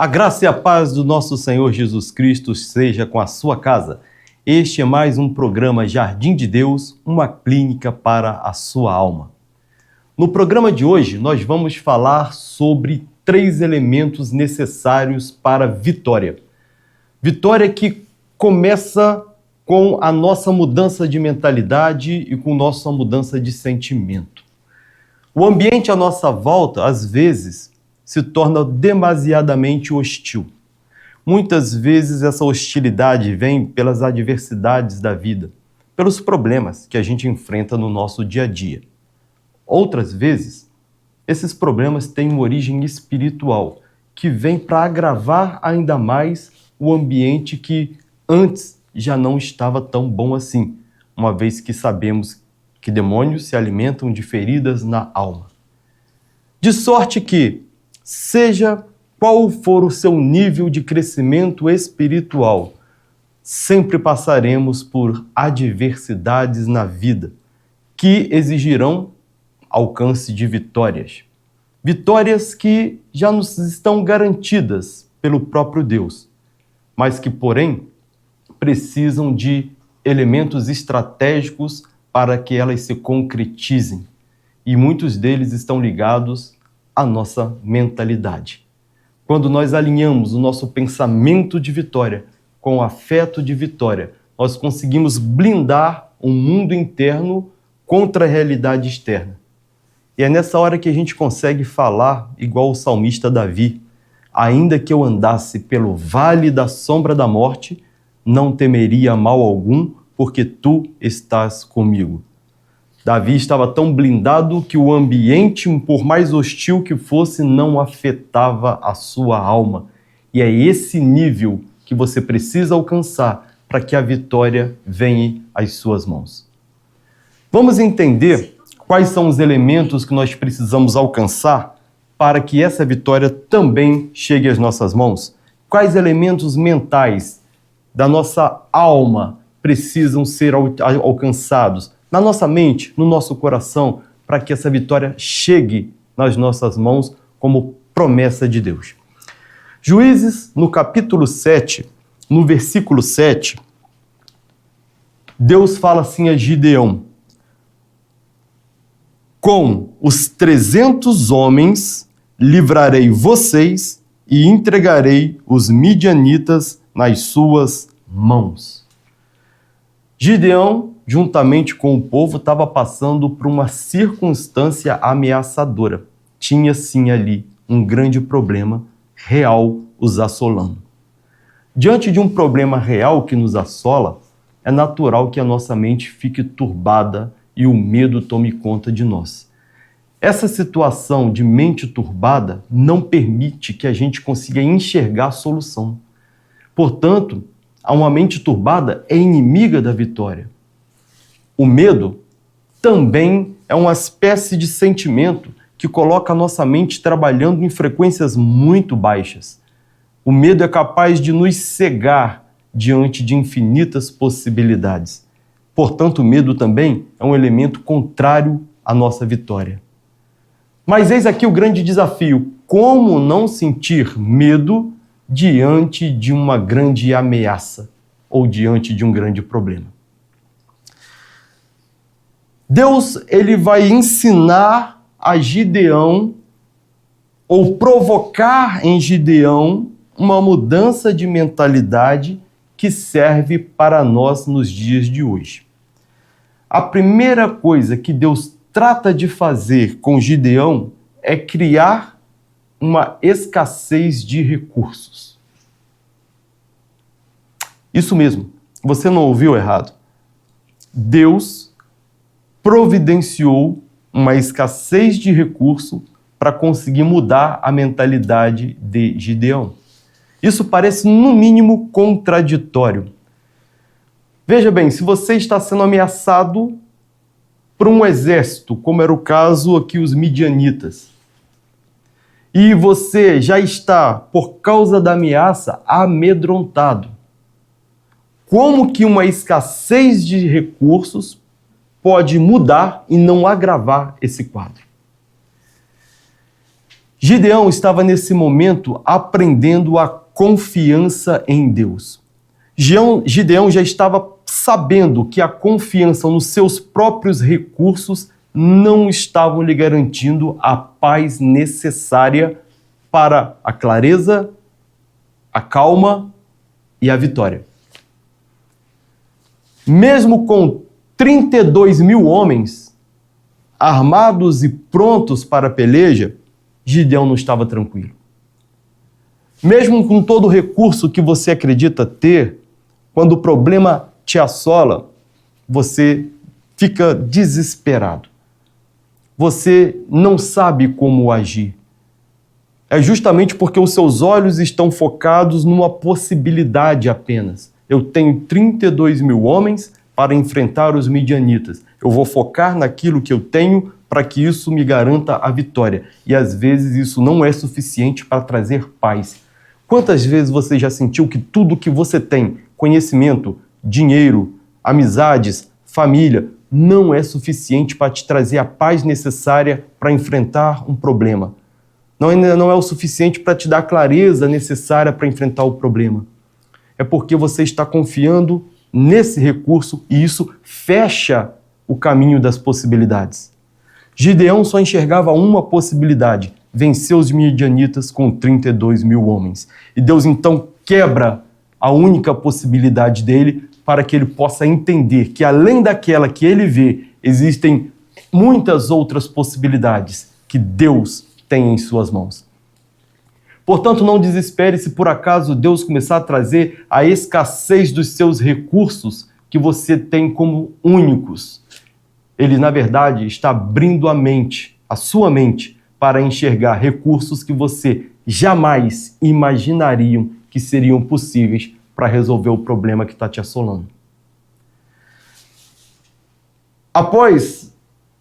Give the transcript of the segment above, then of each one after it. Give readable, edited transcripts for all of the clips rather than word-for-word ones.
A graça e a paz do nosso Senhor Jesus Cristo seja com a sua casa. Este é mais um programa Jardim de Deus, uma clínica para a sua alma. No programa de hoje, nós vamos falar sobre 3 elementos necessários para a vitória. Vitória que começa com a nossa mudança de mentalidade e com nossa mudança de sentimento. O ambiente à nossa volta, às vezes, se torna demasiadamente hostil. Muitas vezes essa hostilidade vem pelas adversidades da vida, pelos problemas que a gente enfrenta no nosso dia a dia. Outras vezes, esses problemas têm uma origem espiritual, que vem para agravar ainda mais o ambiente que antes já não estava tão bom assim, uma vez que sabemos que demônios se alimentam de feridas na alma. De sorte que, seja qual for o seu nível de crescimento espiritual, sempre passaremos por adversidades na vida que exigirão alcance de vitórias. Vitórias que já nos estão garantidas pelo próprio Deus, mas que, porém, precisam de elementos estratégicos para que elas se concretizem. E muitos deles estão ligados à nossa mentalidade. Quando nós alinhamos o nosso pensamento de vitória com o afeto de vitória, nós conseguimos blindar o mundo interno contra a realidade externa. E é nessa hora que a gente consegue falar igual o salmista Davi: ainda que eu andasse pelo vale da sombra da morte, não temeria mal algum, porque tu estás comigo. Davi estava tão blindado que o ambiente, por mais hostil que fosse, não afetava a sua alma. E é esse nível que você precisa alcançar para que a vitória venha às suas mãos. Vamos entender quais são os elementos que nós precisamos alcançar para que essa vitória também chegue às nossas mãos? Quais elementos mentais da nossa alma precisam ser alcançados na nossa mente, no nosso coração, para que essa vitória chegue nas nossas mãos como promessa de Deus? Juízes, no capítulo 7, no versículo 7, Deus fala assim a Gideão: com os 300 homens livrarei vocês e entregarei os midianitas nas suas mãos. Gideão, juntamente com o povo, estava passando por uma circunstância ameaçadora. Tinha sim ali um grande problema real os assolando. Diante de um problema real que nos assola, é natural que a nossa mente fique turbada e o medo tome conta de nós. Essa situação de mente turbada não permite que a gente consiga enxergar a solução. Portanto, uma mente turbada é inimiga da vitória. O medo também é uma espécie de sentimento que coloca a nossa mente trabalhando em frequências muito baixas. O medo é capaz de nos cegar diante de infinitas possibilidades. Portanto, o medo também é um elemento contrário à nossa vitória. Mas eis aqui o grande desafio: como não sentir medo diante de uma grande ameaça ou diante de um grande problema? Deus, ele vai ensinar a Gideão, ou provocar em Gideão, uma mudança de mentalidade que serve para nós nos dias de hoje. A primeira coisa que Deus trata de fazer com Gideão é criar uma escassez de recursos. Isso mesmo, você não ouviu errado. Deus providenciou uma escassez de recurso para conseguir mudar a mentalidade de Gideão. Isso parece, no mínimo, contraditório. Veja bem, se você está sendo ameaçado por um exército, como era o caso aqui, os midianitas, e você já está, por causa da ameaça, amedrontado, como que uma escassez de recursos pode mudar e não agravar esse quadro? Gideão estava nesse momento aprendendo a confiança em Deus. Gideão já estava sabendo que a confiança nos seus próprios recursos não estavam lhe garantindo a paz necessária para a clareza, a calma e a vitória. Mesmo com 32 mil homens armados e prontos para a peleja, Gideão não estava tranquilo. Mesmo com todo o recurso que você acredita ter, quando o problema te assola, você fica desesperado. Você não sabe como agir. É justamente porque os seus olhos estão focados numa possibilidade apenas. Eu tenho 32 mil homens para enfrentar os midianitas. Eu vou focar naquilo que eu tenho para que isso me garanta a vitória. E às vezes isso não é suficiente para trazer paz. Quantas vezes você já sentiu que tudo que você tem, conhecimento, dinheiro, amizades, família, não é suficiente para te trazer a paz necessária para enfrentar um problema? Não é o suficiente para te dar a clareza necessária para enfrentar o problema. É porque você está confiando nesse recurso e isso fecha o caminho das possibilidades. Gideão só enxergava uma possibilidade: vencer os midianitas com 32 mil homens. E Deus então quebra a única possibilidade dele para que ele possa entender que além daquela que ele vê, existem muitas outras possibilidades que Deus tem em suas mãos. Portanto, não desespere se por acaso Deus começar a trazer a escassez dos seus recursos que você tem como únicos. Ele, na verdade, está abrindo a sua mente, para enxergar recursos que você jamais imaginariam que seriam possíveis para resolver o problema que está te assolando. Após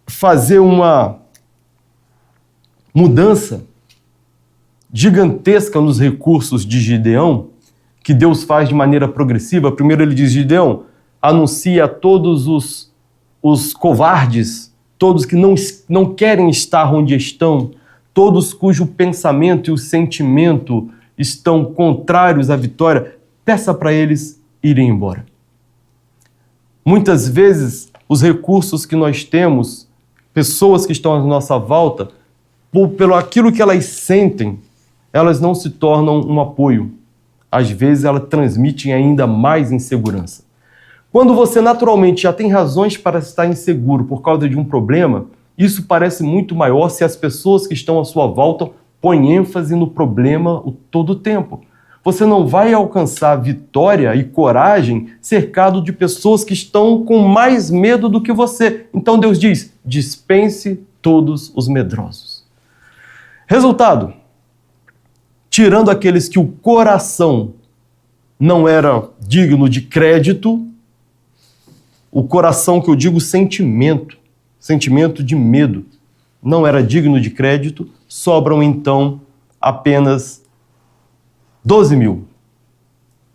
fazer uma mudança gigantesca nos recursos de Gideão, que Deus faz de maneira progressiva, primeiro ele diz: Gideão, anuncia a todos os covardes, todos que não querem estar onde estão, todos cujo pensamento e o sentimento estão contrários à vitória, peça para eles irem embora. Muitas vezes, os recursos que nós temos, pessoas que estão à nossa volta, pelo aquilo que elas sentem, elas não se tornam um apoio. Às vezes, elas transmitem ainda mais insegurança. Quando você naturalmente já tem razões para estar inseguro por causa de um problema, isso parece muito maior se as pessoas que estão à sua volta põem ênfase no problema todo o tempo. Você não vai alcançar vitória e coragem cercado de pessoas que estão com mais medo do que você. Então Deus diz: dispense todos os medrosos. Resultado: tirando aqueles que o coração não era digno de crédito, o coração que eu digo sentimento de medo, não era digno de crédito, sobram então apenas 12 mil.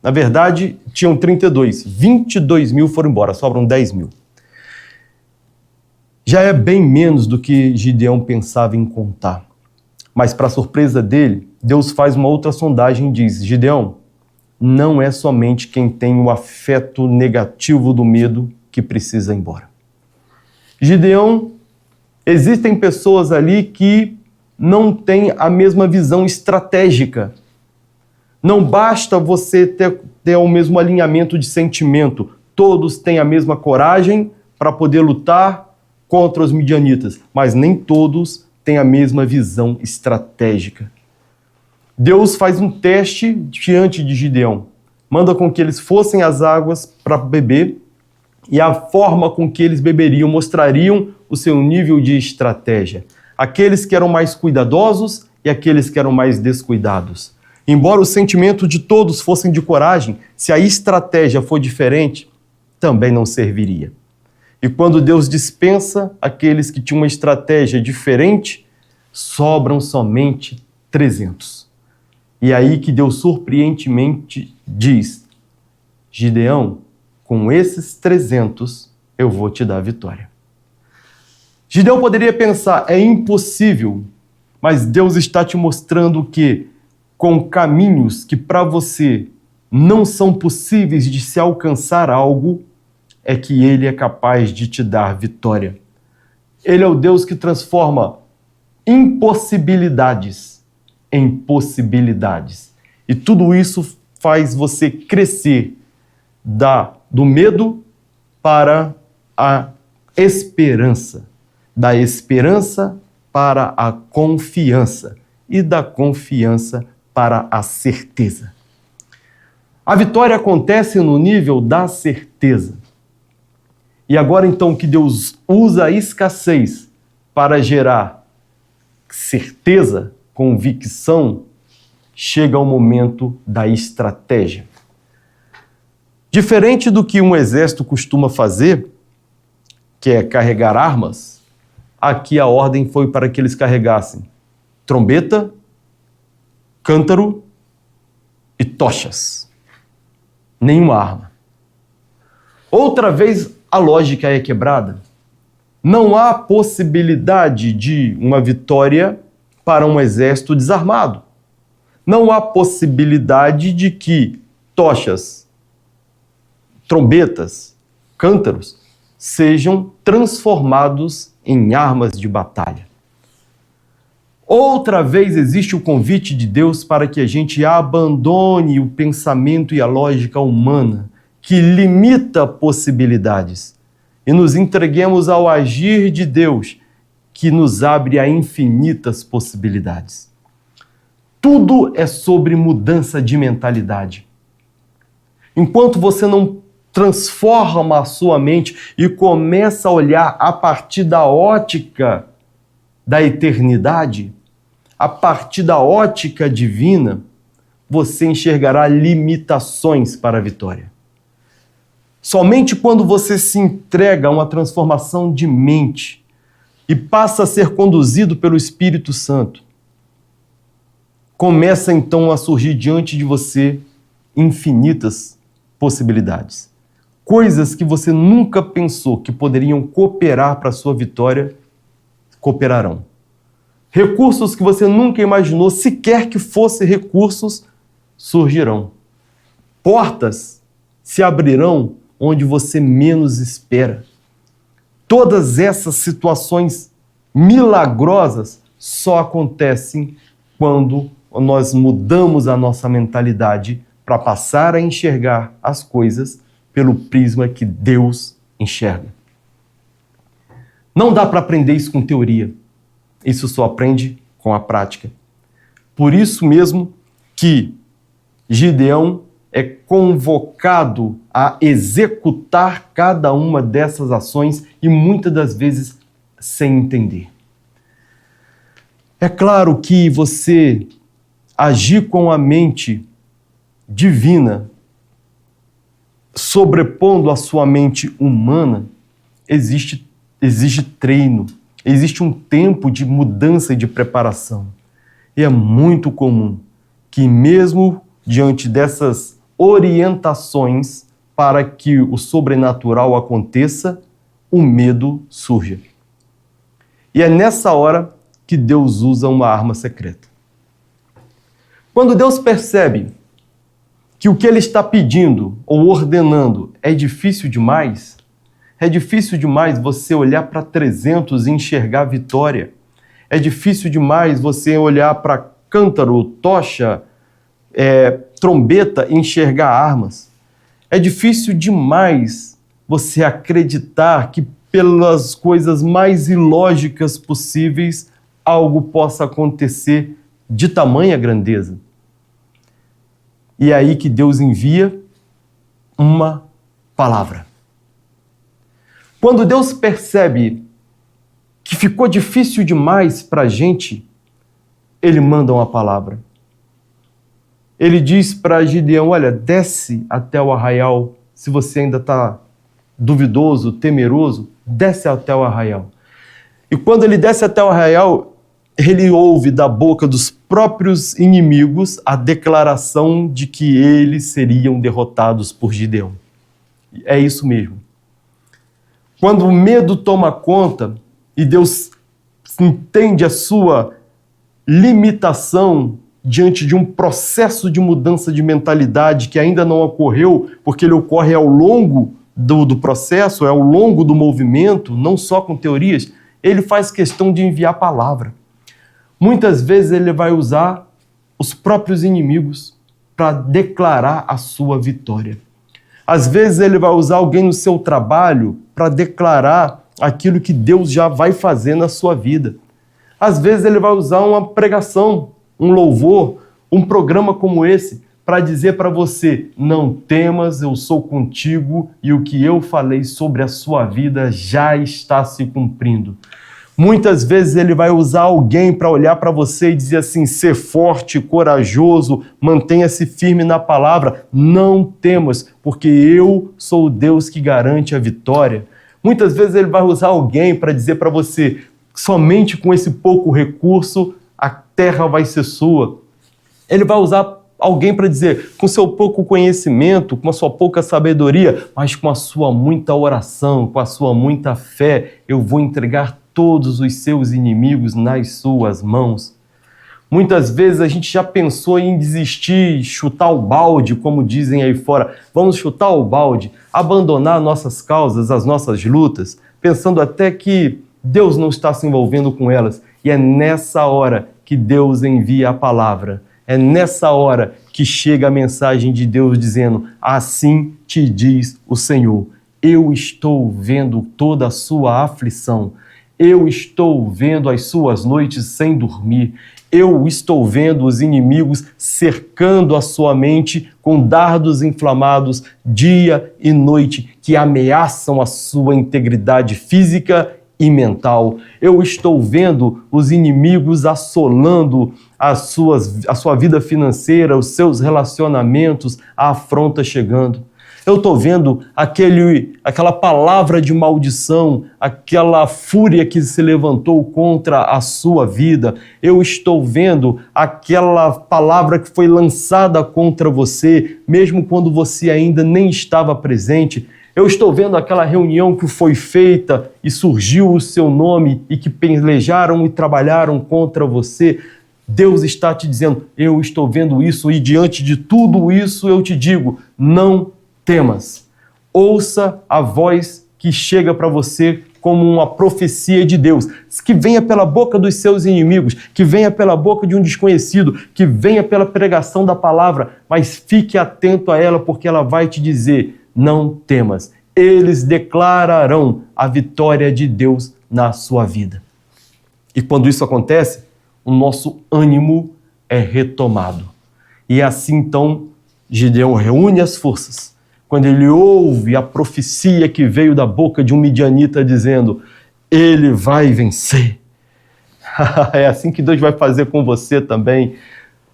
Na verdade, tinham 32, 22 mil foram embora, sobram 10 mil. Já é bem menos do que Gideão pensava em contar. Mas, para surpresa dele, Deus faz uma outra sondagem e diz: Gideão, não é somente quem tem o afeto negativo do medo que precisa ir embora. Gideão, existem pessoas ali que não têm a mesma visão estratégica. Não basta você ter o mesmo alinhamento de sentimento. Todos têm a mesma coragem para poder lutar contra os midianitas, mas nem todos têm a mesma visão estratégica. Deus faz um teste diante de Gideão. Manda com que eles fossem às águas para beber, e a forma com que eles beberiam mostrariam o seu nível de estratégia. Aqueles que eram mais cuidadosos e aqueles que eram mais descuidados. Embora o sentimento de todos fossem de coragem, se a estratégia for diferente, também não serviria. E quando Deus dispensa aqueles que tinham uma estratégia diferente, sobram somente 300. E é aí que Deus surpreendentemente diz: Gideão, com esses 300 eu vou te dar a vitória. Gideão poderia pensar: é impossível. mas Deus está te mostrando que com caminhos que para você não são possíveis de se alcançar algo, é que Ele é capaz de te dar vitória. Ele é o Deus que transforma impossibilidades em possibilidades. E tudo isso faz você crescer do medo para a esperança, da esperança para a confiança e da confiança para a certeza. A vitória acontece no nível da certeza. E agora então que Deus usa a escassez para gerar certeza, convicção, chega o momento da estratégia. Diferente do que um exército costuma fazer, que é carregar armas, aqui a ordem foi para que eles carregassem trombeta, cântaro e tochas. Nenhuma arma. Outra vez a lógica é quebrada. Não há possibilidade de uma vitória para um exército desarmado. Não há possibilidade de que tochas, trombetas, cântaros sejam transformados em armas de batalha. Outra vez existe o convite de Deus para que a gente abandone o pensamento e a lógica humana que limita possibilidades e nos entreguemos ao agir de Deus que nos abre a infinitas possibilidades. Tudo é sobre mudança de mentalidade. Enquanto você não transforma a sua mente e começa a olhar a partir da ótica da eternidade, a partir da ótica divina, você enxergará limitações para a vitória. Somente quando você se entrega a uma transformação de mente e passa a ser conduzido pelo Espírito Santo, começa então a surgir diante de você infinitas possibilidades. Coisas que você nunca pensou que poderiam cooperar para a sua vitória, cooperarão. Recursos que você nunca imaginou sequer que fossem recursos, surgirão. Portas se abrirão onde você menos espera. Todas essas situações milagrosas só acontecem quando nós mudamos a nossa mentalidade para passar a enxergar as coisas pelo prisma que Deus enxerga. Não dá para aprender isso com teoria. Isso só aprende com a prática. Por isso mesmo que Gideão é convocado a executar cada uma dessas ações e muitas das vezes sem entender. É claro que você agir com a mente divina, sobrepondo a sua mente humana, exige treino, existe um tempo de mudança e de preparação. E é muito comum que mesmo diante dessas orientações para que o sobrenatural aconteça, o medo surja. E é nessa hora que Deus usa uma arma secreta. Quando Deus percebe que o que Ele está pedindo ou ordenando é difícil demais você olhar para 300 e enxergar a vitória. É difícil demais você olhar para cântaro, tocha, trombeta e enxergar armas. É difícil demais você acreditar que pelas coisas mais ilógicas possíveis algo possa acontecer de tamanha grandeza. E é aí que Deus envia uma palavra. Quando Deus percebe que ficou difícil demais para a gente, Ele manda uma palavra. Ele diz para Gideão, olha, desce até o arraial, se você ainda está duvidoso, temeroso, desce até o arraial. E quando ele desce até o arraial, ele ouve da boca dos próprios inimigos a declaração de que eles seriam derrotados por Gideão. É isso mesmo. Quando o medo toma conta e Deus entende a sua limitação diante de um processo de mudança de mentalidade que ainda não ocorreu, porque ele ocorre ao longo do processo, ao longo do movimento, não só com teorias, ele faz questão de enviar a palavra. Muitas vezes ele vai usar os próprios inimigos para declarar a sua vitória. Às vezes ele vai usar alguém no seu trabalho para declarar aquilo que Deus já vai fazer na sua vida. Às vezes ele vai usar uma pregação, um louvor, um programa como esse, para dizer para você: não temas, eu sou contigo e o que eu falei sobre a sua vida já está se cumprindo. Muitas vezes ele vai usar alguém para olhar para você e dizer assim: ser forte, corajoso, mantenha-se firme na palavra, não temas, porque eu sou o Deus que garante a vitória. Muitas vezes ele vai usar alguém para dizer para você: somente com esse pouco recurso a terra vai ser sua. Ele vai usar alguém para dizer: com seu pouco conhecimento, com a sua pouca sabedoria, mas com a sua muita oração, com a sua muita fé, eu vou entregar todos os seus inimigos nas suas mãos. Muitas vezes a gente já pensou em desistir, chutar o balde, como dizem aí fora. Vamos chutar o balde, abandonar nossas causas, as nossas lutas, pensando até que Deus não está se envolvendo com elas. E é nessa hora que Deus envia a palavra. É nessa hora que chega a mensagem de Deus dizendo: assim te diz o Senhor, eu estou vendo toda a sua aflição, eu estou vendo as suas noites sem dormir, eu estou vendo os inimigos cercando a sua mente com dardos inflamados dia e noite que ameaçam a sua integridade física e mental. Eu estou vendo os inimigos assolando a sua vida financeira, os seus relacionamentos, a afronta chegando. Eu estou vendo aquela palavra de maldição, aquela fúria que se levantou contra a sua vida. Eu estou vendo aquela palavra que foi lançada contra você, mesmo quando você ainda nem estava presente. Eu estou vendo aquela reunião que foi feita e surgiu o seu nome e que pelejaram e trabalharam contra você. Deus está te dizendo: eu estou vendo isso e diante de tudo isso eu te digo, não temas. Ouça a voz que chega para você como uma profecia de Deus, que venha pela boca dos seus inimigos, que venha pela boca de um desconhecido, que venha pela pregação da palavra, mas fique atento a ela, porque ela vai te dizer: não temas. Eles declararão a vitória de Deus na sua vida. E quando isso acontece, o nosso ânimo é retomado. E assim então Gideão reúne as forças. Quando ele ouve a profecia que veio da boca de um midianita dizendo: ele vai vencer. É assim que Deus vai fazer com você também.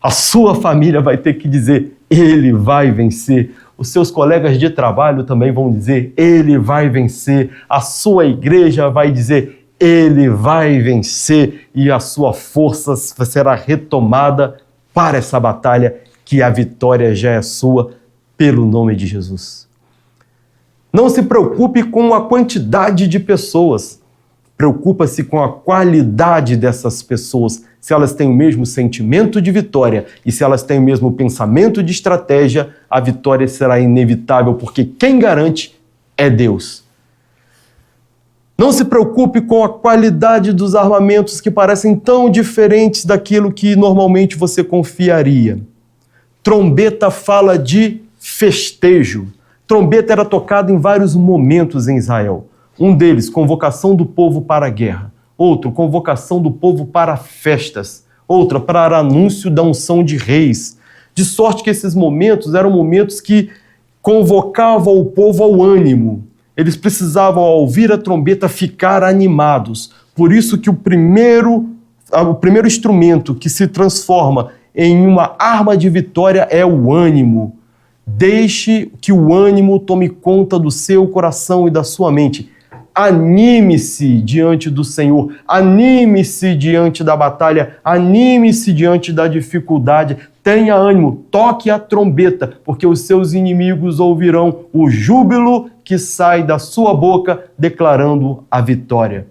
A sua família vai ter que dizer: ele vai vencer. Os seus colegas de trabalho também vão dizer: ele vai vencer. A sua igreja vai dizer: ele vai vencer. E a sua força será retomada para essa batalha, que a vitória já é sua, pelo nome de Jesus. Não se preocupe com a quantidade de pessoas. Preocupa-se com a qualidade dessas pessoas. Se elas têm o mesmo sentimento de vitória e se elas têm o mesmo pensamento de estratégia, a vitória será inevitável, porque quem garante é Deus. Não se preocupe com a qualidade dos armamentos que parecem tão diferentes daquilo que normalmente você confiaria. Trombeta fala de festejo. Trombeta era tocada em vários momentos em Israel. Um deles, convocação do povo para a guerra. Outro, convocação do povo para festas. Outra, para anúncio da unção de reis. De sorte que esses momentos eram momentos que convocavam o povo ao ânimo. Eles precisavam, ao ouvir a trombeta, ficar animados. Por isso que o primeiro instrumento que se transforma em uma arma de vitória é o ânimo. Deixe que o ânimo tome conta do seu coração e da sua mente. Anime-se diante do Senhor, anime-se diante da batalha, anime-se diante da dificuldade, tenha ânimo, toque a trombeta, porque os seus inimigos ouvirão o júbilo que sai da sua boca declarando a vitória.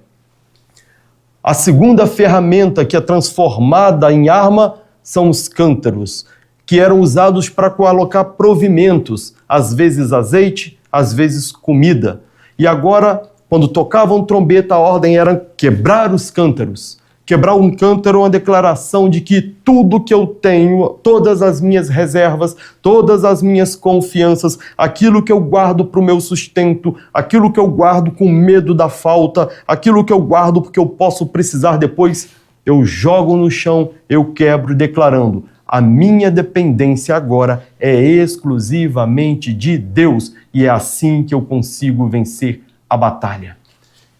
A segunda ferramenta que é transformada em arma são os cântaros, que eram usados para colocar provimentos, às vezes azeite, às vezes comida. E agora, quando tocavam trombeta, a ordem era quebrar os cântaros. Quebrar um cântaro é uma declaração de que tudo que eu tenho, todas as minhas reservas, todas as minhas confianças, aquilo que eu guardo para o meu sustento, aquilo que eu guardo com medo da falta, aquilo que eu guardo porque eu posso precisar depois, eu jogo no chão, eu quebro, declarando: a minha dependência agora é exclusivamente de Deus e é assim que eu consigo vencer a batalha.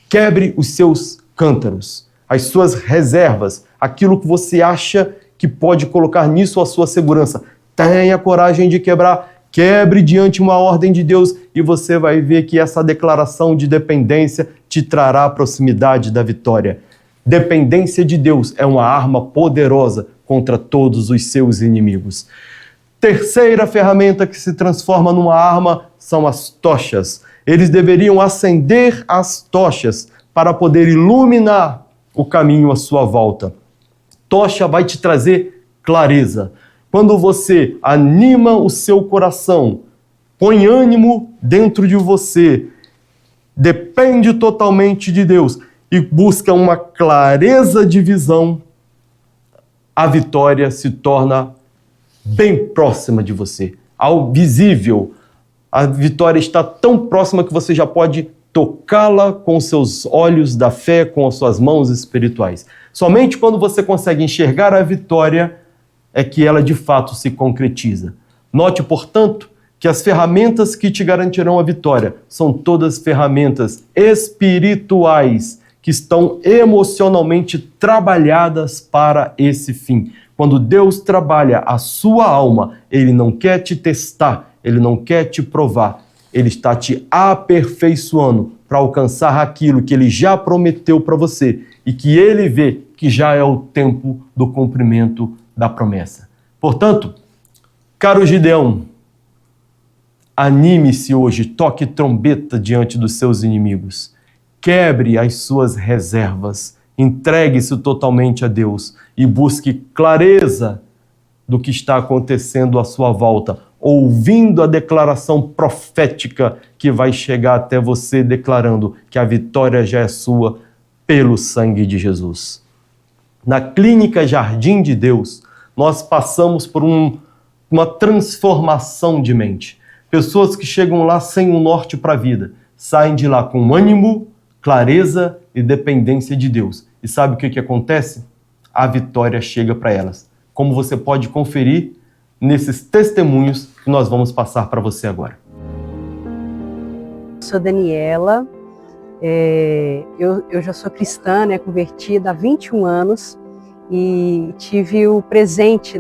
Quebre os seus cântaros, as suas reservas, aquilo que você acha que pode colocar nisso a sua segurança. Tenha coragem de quebrar, quebre diante uma ordem de Deus e você vai ver que essa declaração de dependência te trará a proximidade da vitória. Dependência de Deus é uma arma poderosa contra todos os seus inimigos. Terceira ferramenta que se transforma numa arma são as tochas. Eles deveriam acender as tochas para poder iluminar o caminho à sua volta. Tocha vai te trazer clareza. Quando você anima o seu coração, põe ânimo dentro de você, depende totalmente de Deus e busca uma clareza de visão, a vitória se torna bem próxima de você, ao visível. A vitória está tão próxima que você já pode tocá-la com os seus olhos da fé, com as suas mãos espirituais. Somente quando você consegue enxergar a vitória é que ela de fato se concretiza. Note, portanto, que as ferramentas que te garantirão a vitória são todas ferramentas espirituais que estão emocionalmente trabalhadas para esse fim. Quando Deus trabalha a sua alma, Ele não quer te testar, Ele não quer te provar, Ele está te aperfeiçoando para alcançar aquilo que Ele já prometeu para você e que Ele vê que já é o tempo do cumprimento da promessa. Portanto, caro Gideão, anime-se hoje, toque trombeta diante dos seus inimigos, quebre as suas reservas, entregue-se totalmente a Deus e busque clareza do que está acontecendo à sua volta, ouvindo a declaração profética que vai chegar até você declarando que a vitória já é sua pelo sangue de Jesus. Na Clínica Jardim de Deus, nós passamos por uma transformação de mente. Pessoas que chegam lá sem um norte para a vida, saem de lá com ânimo, clareza e dependência de Deus. E sabe o que acontece? A vitória chega para elas. Como você pode conferir nesses testemunhos que nós vamos passar para você agora. Sou Daniela, eu já sou cristã, convertida há 21 anos e tive o presente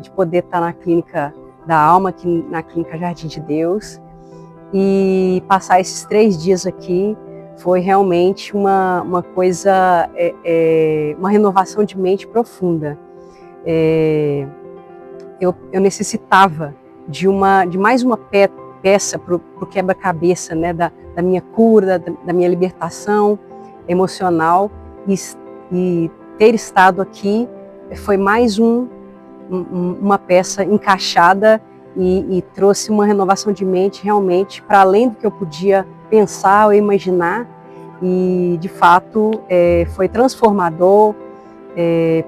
de poder estar na Clínica da Alma, aqui na Clínica Jardim de Deus, e passar esses 3 dias aqui foi realmente uma coisa, uma renovação de mente profunda. Eu necessitava de mais uma peça para o quebra-cabeça, da minha cura, da minha libertação emocional, e ter estado aqui foi mais uma peça encaixada e trouxe uma renovação de mente realmente para além do que eu podia pensar ou imaginar, e de fato foi transformador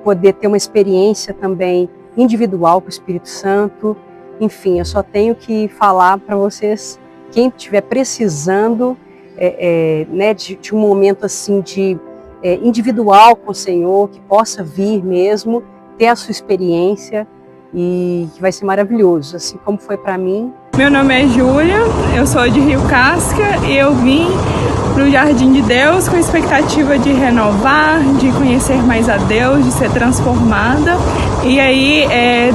poder ter uma experiência também individual com o Espírito Santo. Enfim, eu só tenho que falar para vocês, quem estiver precisando de um momento assim de individual com o Senhor, que possa vir mesmo, ter a sua experiência, e que vai ser maravilhoso, assim como foi para mim. Meu nome é Júlia, eu sou de Rio Casca e eu vim para o Jardim de Deus com a expectativa de renovar, de conhecer mais a Deus, de ser transformada. E aí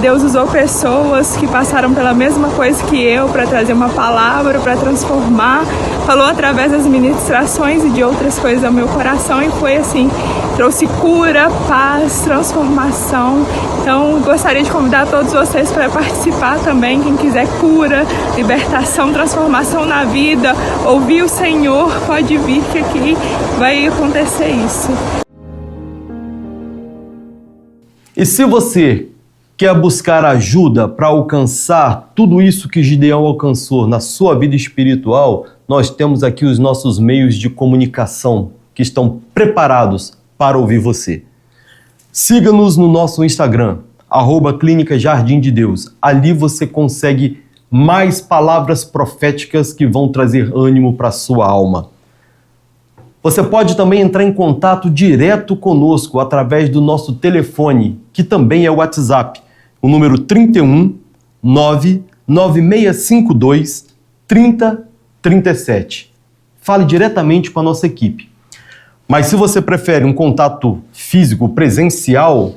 Deus usou pessoas que passaram pela mesma coisa que eu para trazer uma palavra, para transformar. Falou através das ministrações e de outras coisas ao meu coração, e foi assim, trouxe cura, paz, transformação. Então gostaria de convidar todos vocês para participar também, quem quiser cura, libertação, transformação na vida, ouvir o Senhor, pode vir que aqui vai acontecer isso. E se você quer buscar ajuda para alcançar tudo isso que Gideão alcançou na sua vida espiritual, nós temos aqui os nossos meios de comunicação que estão preparados para ouvir você. Siga-nos no nosso Instagram, @Clínica Jardim de Deus. Ali você consegue mais palavras proféticas que vão trazer ânimo para a sua alma. Você pode também entrar em contato direto conosco através do nosso telefone, que também é o WhatsApp, o número 31 99652 3037. Fale diretamente com a nossa equipe. Mas se você prefere um contato físico, presencial,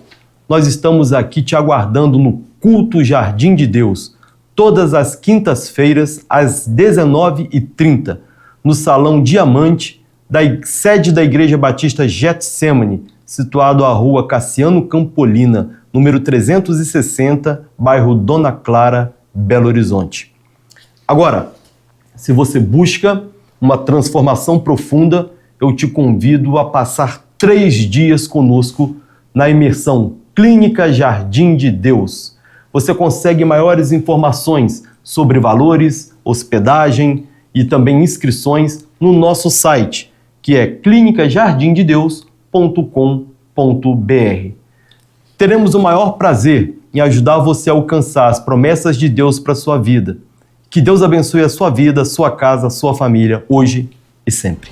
nós estamos aqui te aguardando no Culto Jardim de Deus, todas as quintas-feiras, às 19h30, no Salão Diamante, da sede da Igreja Batista Getsemane, situado à rua Cassiano Campolina, número 360, bairro Dona Clara, Belo Horizonte. Agora, se você busca uma transformação profunda, eu te convido a passar 3 dias conosco na imersão Clínica Jardim de Deus. Você consegue maiores informações sobre valores, hospedagem e também inscrições no nosso site, que é clinicajardimdedeus.com.br. Teremos o maior prazer em ajudar você a alcançar as promessas de Deus para a sua vida. Que Deus abençoe a sua vida, a sua casa, a sua família, hoje e sempre.